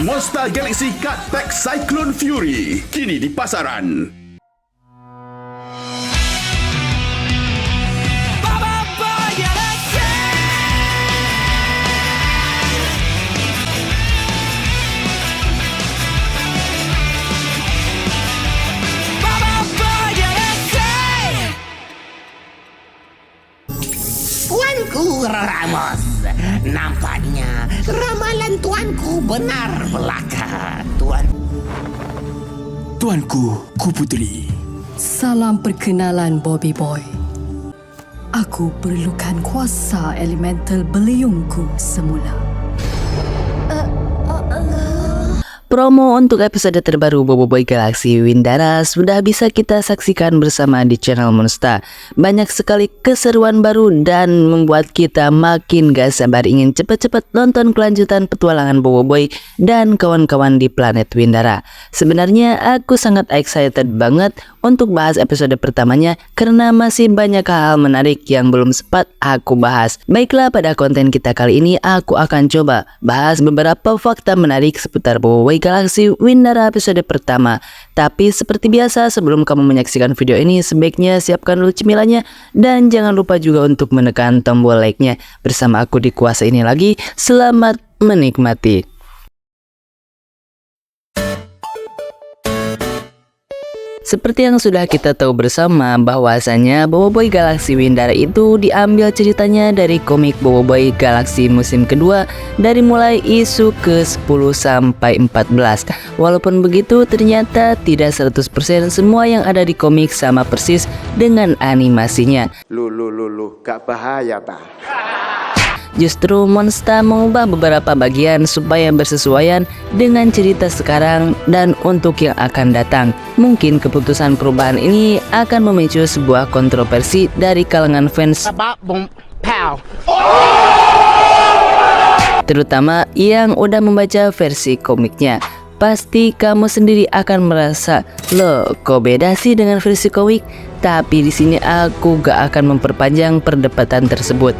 Monster Galaxy Card Pack Cyclone Fury kini di pasaran. Tuanku Ramos, nampaknya ramalan tuanku benar belaka, Tuan. Tuanku, Ku Puteri. Salam perkenalan, Bobby Boy. Aku perlukan kuasa elemental beliungku semula. Promo untuk episode terbaru Bobo Boy Galaxy Windara sudah bisa kita saksikan bersama di channel Monster. Banyak sekali keseruan baru dan membuat kita makin gak sabar ingin cepat-cepat nonton kelanjutan petualangan Bobo Boy dan kawan-kawan di planet Windara. Sebenarnya aku sangat excited banget untuk bahas episode pertamanya karena masih banyak hal menarik yang belum sempat aku bahas. Baiklah, pada konten kita kali ini aku akan coba bahas beberapa fakta menarik seputar Bobo Boy Galaxy Windara episode pertama. Tapi seperti biasa, sebelum kamu menyaksikan video ini, sebaiknya siapkan dulu cemilannya dan jangan lupa juga untuk menekan tombol like-nya. Bersama aku di kuasa ini lagi, selamat menikmati. Seperti yang sudah kita tahu bersama bahwasanya Bobo Boy Galaxy Windara itu diambil ceritanya dari komik Bobo Boy Galaxy musim kedua dari mulai isu ke-10 sampai 14. Walaupun begitu ternyata tidak 100% semua yang ada di komik sama persis dengan animasinya. Gak bahaya tak? Justru Monster mengubah beberapa bagian supaya bersesuaian dengan cerita sekarang dan untuk yang akan datang. Mungkin keputusan perubahan ini akan memicu sebuah kontroversi dari kalangan fans, terutama yang udah membaca versi komiknya. Pasti kamu sendiri akan merasa, loh kok beda sih dengan versi komik? Tapi di sini aku gak akan memperpanjang perdebatan tersebut.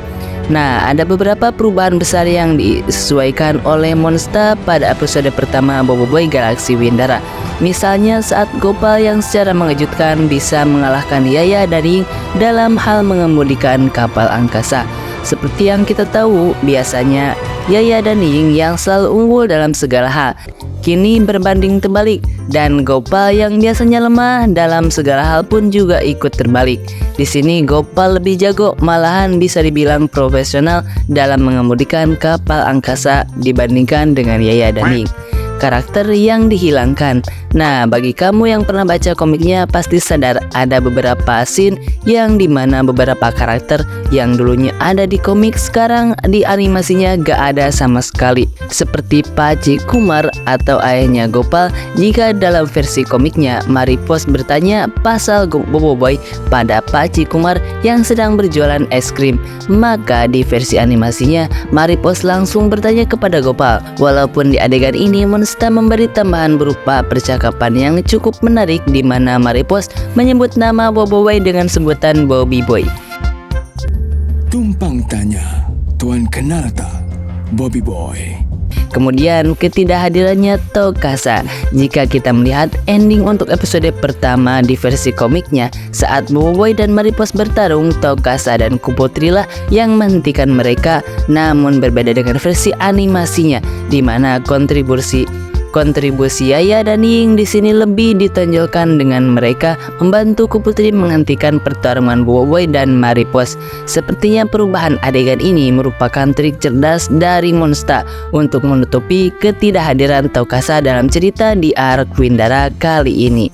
Nah, ada beberapa perubahan besar yang disesuaikan oleh Monster pada episode pertama Bobo Boy Galaxy Windara. Misalnya saat Gopal yang secara mengejutkan bisa mengalahkan Yaya dan Ying dalam hal mengemudikan kapal angkasa. Seperti yang kita tahu, biasanya Yaya dan Ying yang selalu unggul dalam segala hal kini berbanding terbalik, dan Gopal yang biasanya lemah dalam segala hal pun juga ikut terbalik. Di sini Gopal lebih jago, malahan bisa dibilang profesional dalam mengemudikan kapal angkasa dibandingkan dengan Yaya dan Ying. Karakter yang dihilangkan. Nah, bagi kamu yang pernah baca komiknya pasti sadar ada beberapa scene yang dimana beberapa karakter yang dulunya ada di komik sekarang di animasinya gak ada sama sekali. Seperti Paci Kumar atau ayahnya Gopal. Jika dalam versi komiknya Maripos bertanya pasal Bobo Boy pada Paci Kumar yang sedang berjualan es krim, maka di versi animasinya Maripos langsung bertanya kepada Gopal. Walaupun di adegan ini Monster memberi tambahan berupa percakapan yang cukup menarik di mana Maripos menyebut nama Bobo Boy dengan sebutan Bobby Boy. Tumpang tanya, Tuan kenal tak Bobby Boy? Kemudian ketidakhadirannya Tokasa. Jika kita melihat ending untuk episode pertama di versi komiknya, saat Bobo Boy dan Maripos bertarung, Tokasa dan Ku Puteri lah yang menghentikan mereka. Namun berbeda dengan versi animasinya, di mana kontribusi Yaya dan Ying di sini lebih ditonjolkan dengan mereka membantu Ku Puteri menghentikan pertarungan Bobo Boy dan Maripos. Sepertinya perubahan adegan ini merupakan trik cerdas dari Monster untuk menutupi ketidakhadiran Tokasa dalam cerita di arc Windara kali ini.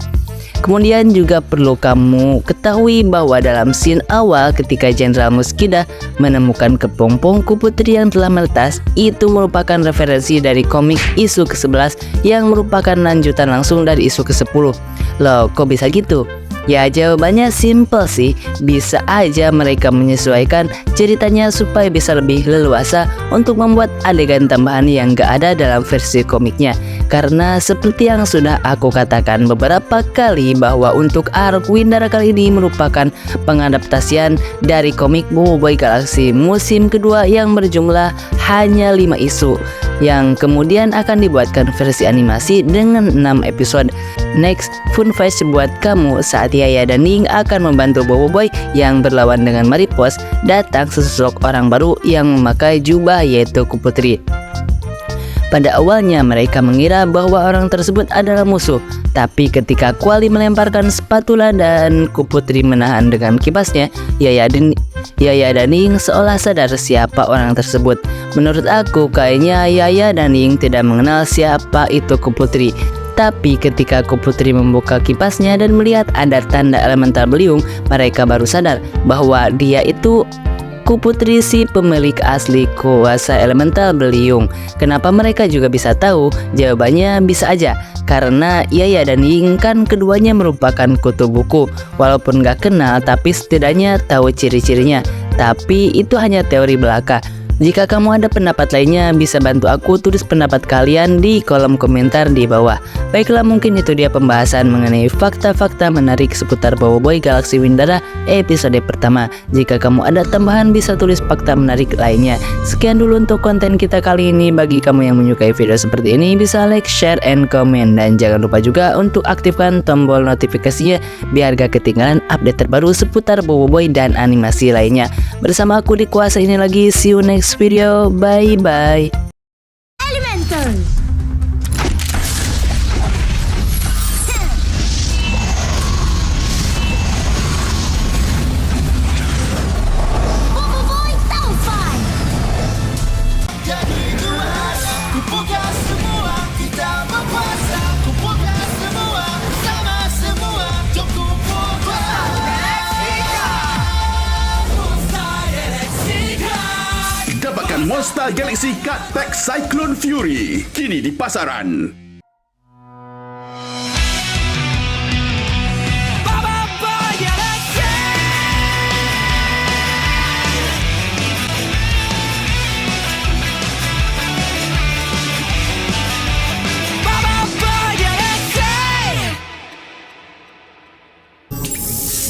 Kemudian juga perlu kamu ketahui bahwa dalam scene awal ketika Jenderal Muskida menemukan kepompong Ku Puteri yang telah meletas, itu merupakan referensi dari komik isu ke-11 yang merupakan lanjutan langsung dari isu ke-10. Loh, kok bisa gitu? Ya jawabannya simple sih, bisa aja mereka menyesuaikan ceritanya supaya bisa lebih leluasa untuk membuat adegan tambahan yang gak ada dalam versi komiknya. Karena seperti yang sudah aku katakan beberapa kali bahwa untuk arc Windara kali ini merupakan pengadaptasian dari komik Boboiboy Galaxy musim kedua yang berjumlah hanya 5 isu yang kemudian akan dibuatkan versi animasi dengan 6 episode. Next, fun fact buat kamu, saat Yaya dan Ning akan membantu Boboiboy yang berlawan dengan Maripos, datang sesosok orang baru yang memakai jubah yaitu Kuputri. Pada awalnya mereka mengira bahwa orang tersebut adalah musuh, tapi ketika Kuali melemparkan spatula dan Kuputri menahan dengan kipasnya, Yaya dan Ning seolah sadar siapa orang tersebut. Menurut aku kayaknya Yaya dan Ning tidak mengenal siapa itu Kuputri. Tapi ketika Kuputri membuka kipasnya dan melihat ada tanda elemental beliung, mereka baru sadar bahwa dia itu Kuputri, si pemilik asli kuasa elemental beliung. Kenapa mereka juga bisa tahu? Jawabannya bisa aja karena Yaya dan Ning kan keduanya merupakan kutu buku. Walaupun gak kenal tapi setidaknya tahu ciri-cirinya. Tapi itu hanya teori belaka. Jika kamu ada pendapat lainnya, bisa bantu aku tulis pendapat kalian di kolom komentar di bawah. Baiklah, mungkin itu dia pembahasan mengenai fakta-fakta menarik seputar Boboiboy Galaxy Windara episode pertama. Jika kamu ada tambahan, bisa tulis fakta menarik lainnya. Sekian dulu untuk konten kita kali ini. Bagi kamu yang menyukai video seperti ini, bisa like, share, and comment. Dan jangan lupa juga untuk aktifkan tombol notifikasinya biar gak ketinggalan update terbaru seputar Boboiboy dan animasi lainnya. Bersama aku di Kuasa ini lagi, see you next video, bye bye. Elemental. Boboiboy Taufan. Jadi dua, kupuka semua, kita berkuasa. Kupuka semua, sama semua, jom kupuka. Dapatkan Monster Galaxy Card Pack Cyclone Fury kini di pasaran.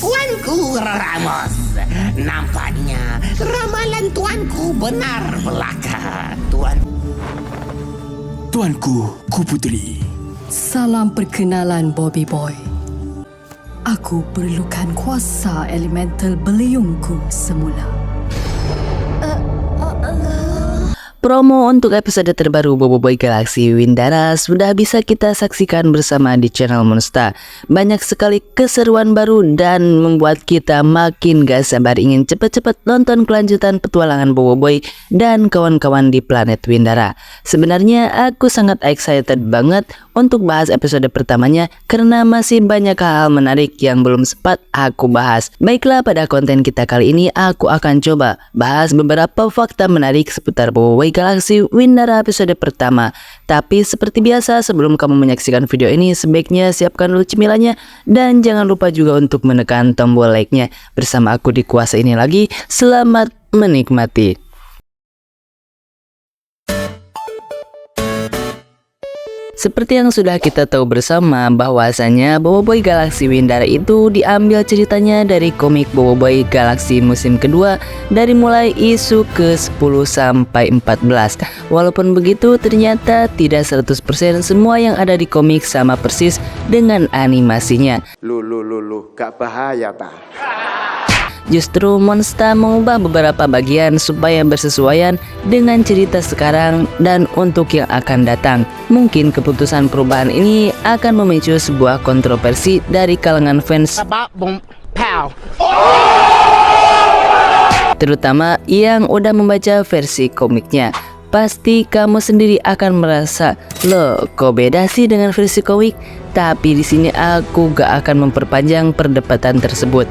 Tuanku Ramos, nampaknya ramalan tuanku benar belaka. Tuanku Kuputri. Salam perkenalan Bobiiboy. Aku perlukan kuasa elemental beliungku semula. Promo untuk episode terbaru Boboiboy Galaxy Windara sudah bisa kita saksikan bersama di channel Monster. Banyak sekali keseruan baru dan membuat kita makin gak sabar ingin cepet-cepet nonton kelanjutan petualangan Boboiboy dan kawan-kawan di planet Windara. Sebenarnya aku sangat excited banget untuk bahas episode pertamanya karena masih banyak hal menarik yang belum sempat aku bahas. Baiklah, pada konten kita kali ini aku akan coba bahas beberapa fakta menarik seputar Boboiboy Galaxy Windara episode pertama. Tapi seperti biasa, sebelum kamu menyaksikan video ini, sebaiknya siapkan dulu cemilannya dan jangan lupa juga untuk menekan tombol like-nya. Bersama aku di Kuasa ini lagi, selamat menikmati. Seperti yang sudah kita tahu bersama bahwasanya Boboiboy Galaxy Windara itu diambil ceritanya dari komik Boboiboy Galaxy musim kedua dari mulai isu ke-10 sampai 14. Walaupun begitu ternyata tidak 100% semua yang ada di komik sama persis dengan animasinya. Gak bahaya ta? Justru Monster mengubah beberapa bagian supaya bersesuaian dengan cerita sekarang dan untuk yang akan datang. Mungkin keputusan perubahan ini akan memicu sebuah kontroversi dari kalangan fans, terutama yang udah membaca versi komiknya. Pasti kamu sendiri akan merasa, loh kok beda sih dengan versi komik? Tapi di sini aku gak akan memperpanjang perdebatan tersebut.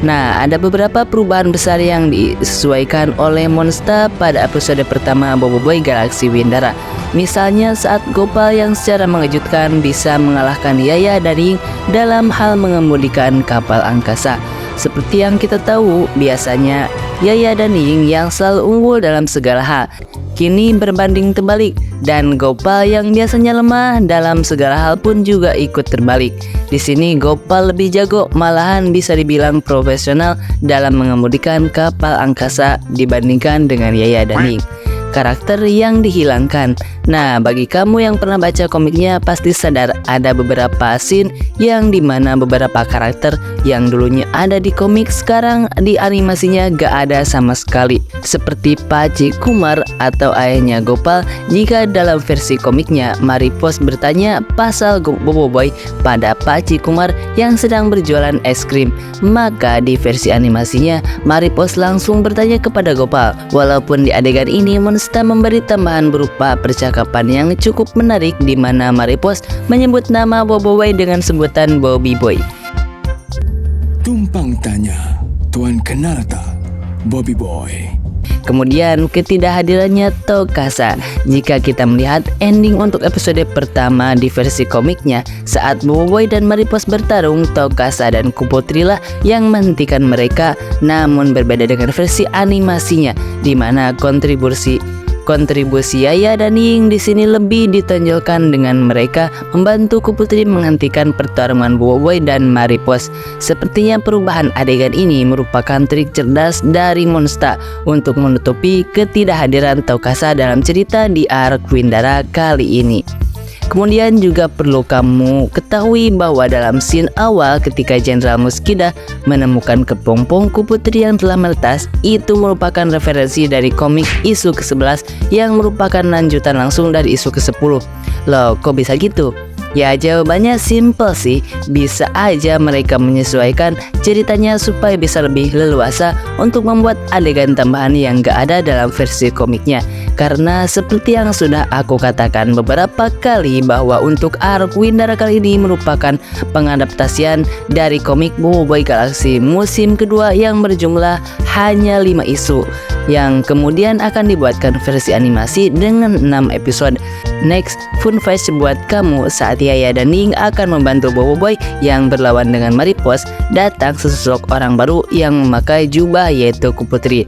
Nah, ada beberapa perubahan besar yang disesuaikan oleh Monster pada episode pertama Boboiboy Galaxy Windara. Misalnya saat Gopal yang secara mengejutkan bisa mengalahkan Yaya dari dalam hal mengemudikan kapal angkasa. Seperti yang kita tahu, biasanya Yaya dan Ying yang selalu unggul dalam segala hal, kini berbanding terbalik, dan Gopal yang biasanya lemah dalam segala hal pun juga ikut terbalik. Di sini Gopal lebih jago, malahan bisa dibilang profesional dalam mengemudikan kapal angkasa dibandingkan dengan Yaya dan Ying. Karakter yang dihilangkan. Nah, bagi kamu yang pernah baca komiknya pasti sadar ada beberapa scene yang dimana beberapa karakter yang dulunya ada di komik sekarang di animasinya gak ada sama sekali. Seperti Paci Kumar atau ayahnya Gopal. Jika dalam versi komiknya Maripos bertanya pasal Bobo Boy pada Paci Kumar yang sedang berjualan es krim, maka di versi animasinya Maripos langsung bertanya kepada Gopal. Walaupun di adegan ini Monsta memberi tambahan berupa percakapan yang cukup menarik di mana Maripos menyebut nama Bobo Boy dengan sebutan Bobby Boy. Tumpang tanya, Tuan kenal tak Bobby Boy? Kemudian ketidakhadirannya Tokasa. Jika kita melihat ending untuk episode pertama di versi komiknya, saat Bobo Boy dan Maripos bertarung, Tokasa dan Kuputri lah yang menghentikan mereka. Namun berbeda dengan versi animasinya, di mana kontribusi Yaya dan Ying di sini lebih ditonjolkan dengan mereka membantu Kuputri menghentikan pertarungan Bobo Boy dan Maripos. Sepertinya perubahan adegan ini merupakan trik cerdas dari Monsta untuk menutupi ketidakhadiran Tokasa dalam cerita di arc Windara kali ini. Kemudian juga perlu kamu ketahui bahwa dalam scene awal ketika Jenderal Muskida menemukan kepompong Kuputri yang telah meretas, itu merupakan referensi dari komik isu ke-11 yang merupakan lanjutan langsung dari isu ke-10. Loh, kok bisa gitu? Ya, jawabannya simple sih, bisa aja mereka menyesuaikan ceritanya supaya bisa lebih leluasa untuk membuat adegan tambahan yang gak ada dalam versi komiknya. Karena seperti yang sudah aku katakan beberapa kali bahwa untuk arc Windara kali ini merupakan pengadaptasian dari komik Bobo Boy Galaxy musim kedua yang berjumlah hanya 5 isu, yang kemudian akan dibuatkan versi animasi dengan 6 episode. Next, fun fact buat kamu, saat Yaya dan Ying akan membantu Bobo Boy yang berlawan dengan Maripos, datang sesosok orang baru yang memakai jubah yaitu Kuputri.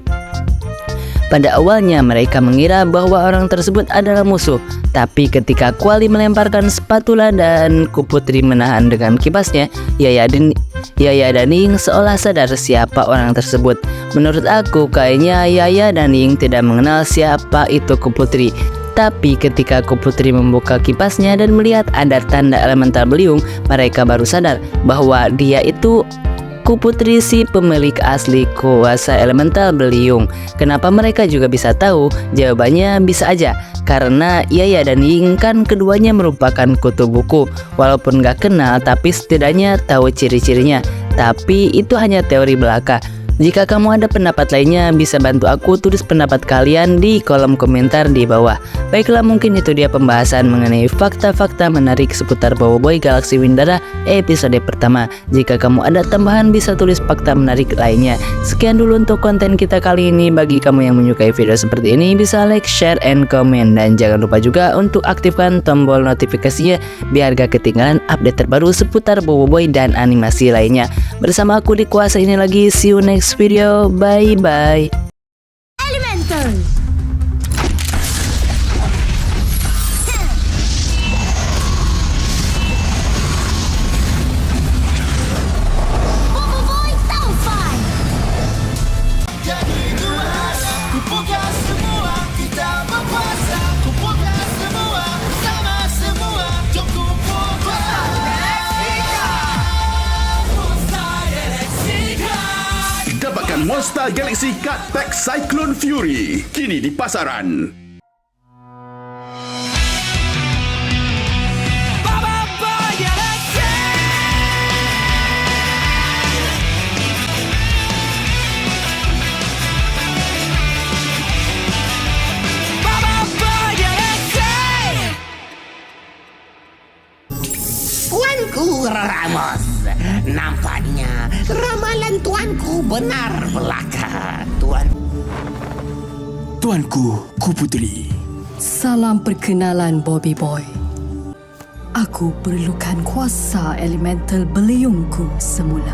Pada awalnya mereka mengira bahwa orang tersebut adalah musuh, tapi ketika Kuali melemparkan spatula dan Kuputri menahan dengan kipasnya, Yaya dan Ying seolah sadar siapa orang tersebut. Menurut aku kayaknya Yaya dan Ying tidak mengenal siapa itu Kuputri. Tapi ketika Kuputri membuka kipasnya dan melihat ada tanda elemental beliung, mereka baru sadar bahwa dia itu Kuputri, si pemilik asli kuasa elemental beliung. Kenapa mereka juga bisa tahu? Jawabannya bisa aja karena Yaya dan Ying kan keduanya merupakan kutu buku. Walaupun gak kenal tapi setidaknya tahu ciri-cirinya. Tapi itu hanya teori belaka. Jika kamu ada pendapat lainnya, bisa bantu aku tulis pendapat kalian di kolom komentar di bawah. Baiklah, mungkin itu dia pembahasan mengenai fakta-fakta menarik seputar Bobo Boy Galaxy Windara episode pertama. Jika kamu ada tambahan, bisa tulis fakta menarik lainnya. Sekian dulu untuk konten kita kali ini. Bagi kamu yang menyukai video seperti ini, bisa like, share, and comment. Dan jangan lupa juga untuk aktifkan tombol notifikasinya biar gak ketinggalan update terbaru seputar Bobo Boy dan animasi lainnya. Bersama aku di kuasa ini lagi, see you next video, bye bye. Elemental. Bobo Boy Taufan. Jadi luas, kumpulkan semua, kita berkuasa. Kumpulkan semua, sama semua, jom kumpulkan. Dapatkan Monster Galaxy Card Pack Cyclone Fury kini di pasaran. Tuanku Ramos, nampaknya ramalan tuanku benar belaka. Tuanku Kuputri. Salam perkenalan Bobby Boy. Aku perlukan kuasa elemental beliungku semula.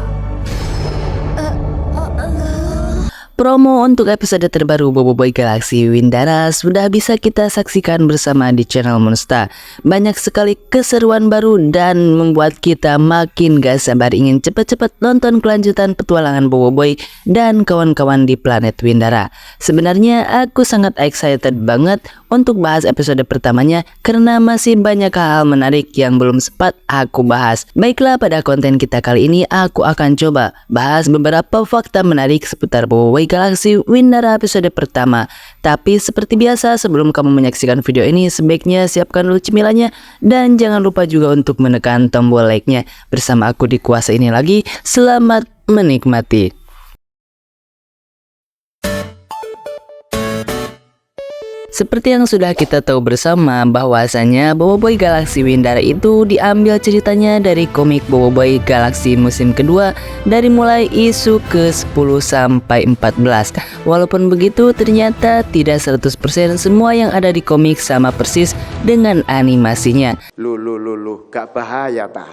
Promo untuk episode terbaru Boboiboy Galaxy Windara sudah bisa kita saksikan bersama di channel Monsta. Banyak sekali keseruan baru dan membuat kita makin gak sabar ingin cepat-cepat nonton kelanjutan petualangan Boboiboy dan kawan-kawan di planet Windara. Sebenarnya aku sangat excited banget untuk bahas episode pertamanya karena masih banyak hal menarik yang belum sempat aku bahas. Baiklah, pada konten kita kali ini aku akan coba bahas beberapa fakta menarik seputar Boboiboy Galaxy Windara episode pertama. Tapi seperti biasa, sebelum kamu menyaksikan video ini, sebaiknya siapkan dulu cemilannya dan jangan lupa juga untuk menekan tombol like-nya. Bersama aku di kuasa ini lagi, selamat menikmati. Seperti yang sudah kita tahu bersama bahwasanya Boboiboy Galaxy Windara itu diambil ceritanya dari komik Boboiboy Galaxy musim kedua dari mulai isu ke-10 sampai 14. Walaupun begitu, ternyata tidak 100% semua yang ada di komik sama persis dengan animasinya. Loh, gak bahaya ta?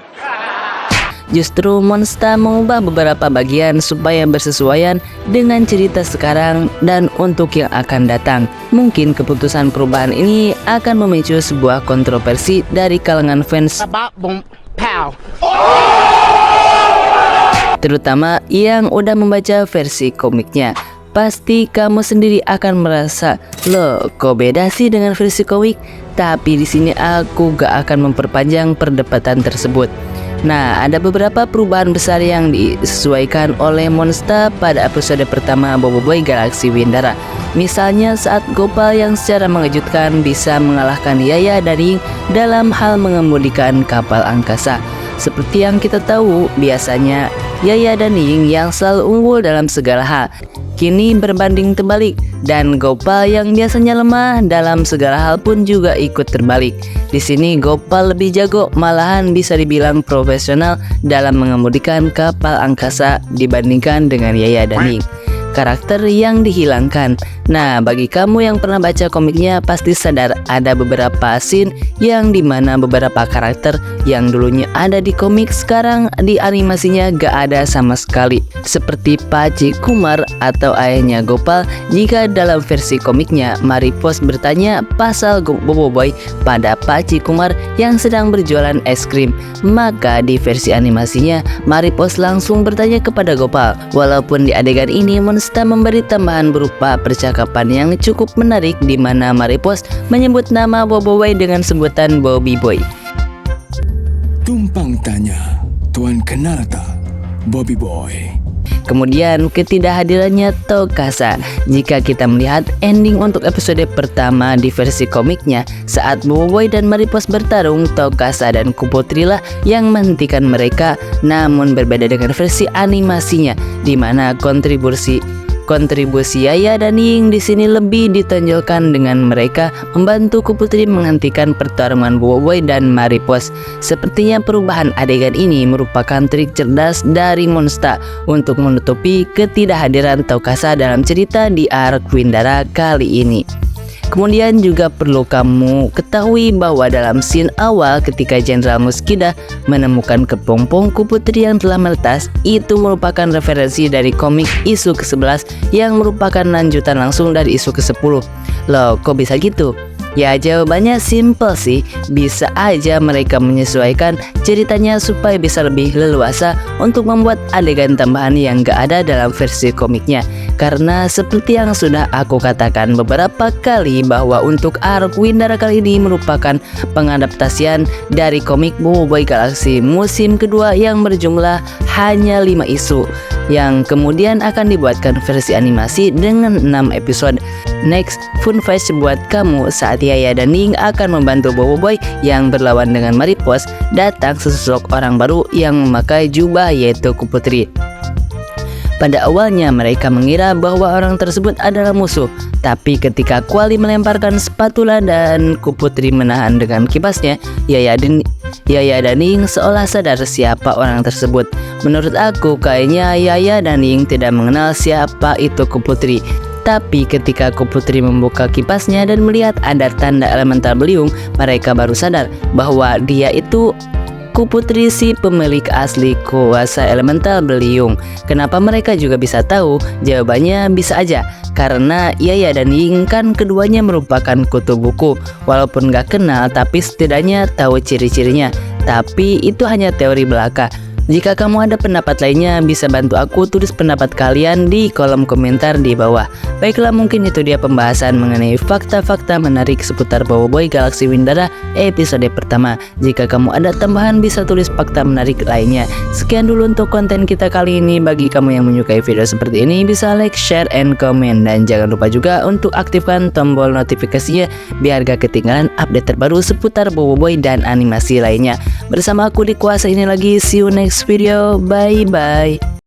Justru Monsta mengubah beberapa bagian supaya bersesuaian dengan cerita sekarang dan untuk yang akan datang. Mungkin keputusan perubahan ini akan memicu sebuah kontroversi dari kalangan fans, terutama yang udah membaca versi komiknya. Pasti kamu sendiri akan merasa, loh kok beda sih dengan versi komik? Tapi di sini aku gak akan memperpanjang perdebatan tersebut. Nah, ada beberapa perubahan besar yang disesuaikan oleh Monsta pada episode pertama Boboiboy Galaxy Windara. Misalnya saat Gopal yang secara mengejutkan bisa mengalahkan Yaya dan Ying dalam hal mengemudikan kapal angkasa. Seperti yang kita tahu, biasanya Yaya dan Ying yang selalu unggul dalam segala hal, kini berbanding terbalik, dan Gopal yang biasanya lemah dalam segala hal pun juga ikut terbalik. Di sini Gopal lebih jago, malahan bisa dibilang profesional dalam mengemudikan kapal angkasa dibandingkan dengan Yaya dan Ying. Karakter yang dihilangkan. Nah, bagi kamu yang pernah baca komiknya pasti sadar ada beberapa scene yang dimana beberapa karakter yang dulunya ada di komik sekarang di animasinya gak ada sama sekali. Seperti Paci Kumar atau ayahnya Gopal. Jika dalam versi komiknya Maripos bertanya pasal Boboiboy pada Paci Kumar yang sedang berjualan es krim, maka di versi animasinya Maripos langsung bertanya kepada Gopal. Walaupun di adegan ini Monsta memberi tambahan berupa percakapan yang cukup menarik di mana Maripos menyebut nama Boboiboy dengan sebutan Boboiboy. Tumpang tanya, Tuan kenal tak Boboiboy? Kemudian ketidakhadirannya Tokasa. Jika kita melihat ending untuk episode pertama di versi komiknya, saat Boboiboy dan Maripos bertarung, Tokasa dan Kuputri lah yang menghentikan mereka. Namun berbeda dengan versi animasinya, di mana kontribusi Yaya dan Ying di sini lebih ditonjolkan dengan mereka membantu Kuputri menghentikan pertarungan Boboiboy dan Maripos. Sepertinya perubahan adegan ini merupakan trik cerdas dari Monsta untuk menutupi ketidakhadiran Tokasa dalam cerita di arc Windara kali ini. Kemudian juga perlu kamu ketahui bahwa dalam scene awal ketika Jenderal Muskida menemukan kepompong Kuputri yang telah meletas, itu merupakan referensi dari komik isu ke-11 yang merupakan lanjutan langsung dari isu ke-10. Loh, kok bisa gitu? Ya jawabannya simple sih, bisa aja mereka menyesuaikan ceritanya supaya bisa lebih leluasa untuk membuat adegan tambahan yang gak ada dalam versi komiknya. Karena seperti yang sudah aku katakan beberapa kali bahwa untuk arc Windara kali ini merupakan pengadaptasian dari komik Boboiboy Galaxy musim kedua yang berjumlah hanya 5 isu yang kemudian akan dibuatkan versi animasi dengan 6 episode. Next, fun fact buat kamu, saat Yaya dan Ying akan membantu Boboiboy yang berlawan dengan Maripos, datang sesosok orang baru yang memakai jubah yaitu Kuputri. Pada awalnya mereka mengira bahwa orang tersebut adalah musuh, tapi ketika Kuali melemparkan spatula dan Kuputri menahan dengan kipasnya, Yaya dan Ying seolah sadar siapa orang tersebut. Menurut aku kayaknya Yaya dan Ying tidak mengenal siapa itu Kuputri. Tapi ketika Kuputri membuka kipasnya dan melihat ada tanda elemental beliung, mereka baru sadar bahwa dia itu Aku Putri si pemilik asli kuasa elemental Beliung. Kenapa mereka juga bisa tahu? Jawabannya bisa aja karena Yaya dan Ying kan keduanya merupakan kutu buku. Walaupun gak kenal tapi setidaknya tahu ciri-cirinya. Tapi itu hanya teori belaka. Jika kamu ada pendapat lainnya, bisa bantu aku tulis pendapat kalian di kolom komentar di bawah. Baiklah, mungkin itu dia pembahasan mengenai fakta-fakta menarik seputar Boboiboy Galaxy Windara episode pertama. Jika kamu ada tambahan, bisa tulis fakta menarik lainnya. Sekian dulu untuk konten kita kali ini. Bagi kamu yang menyukai video seperti ini, bisa like, share, and comment. Dan jangan lupa juga untuk aktifkan tombol notifikasinya biar gak ketinggalan update terbaru seputar Boboiboy dan animasi lainnya. Bersama aku di kuasa ini lagi, see you next video, bye bye.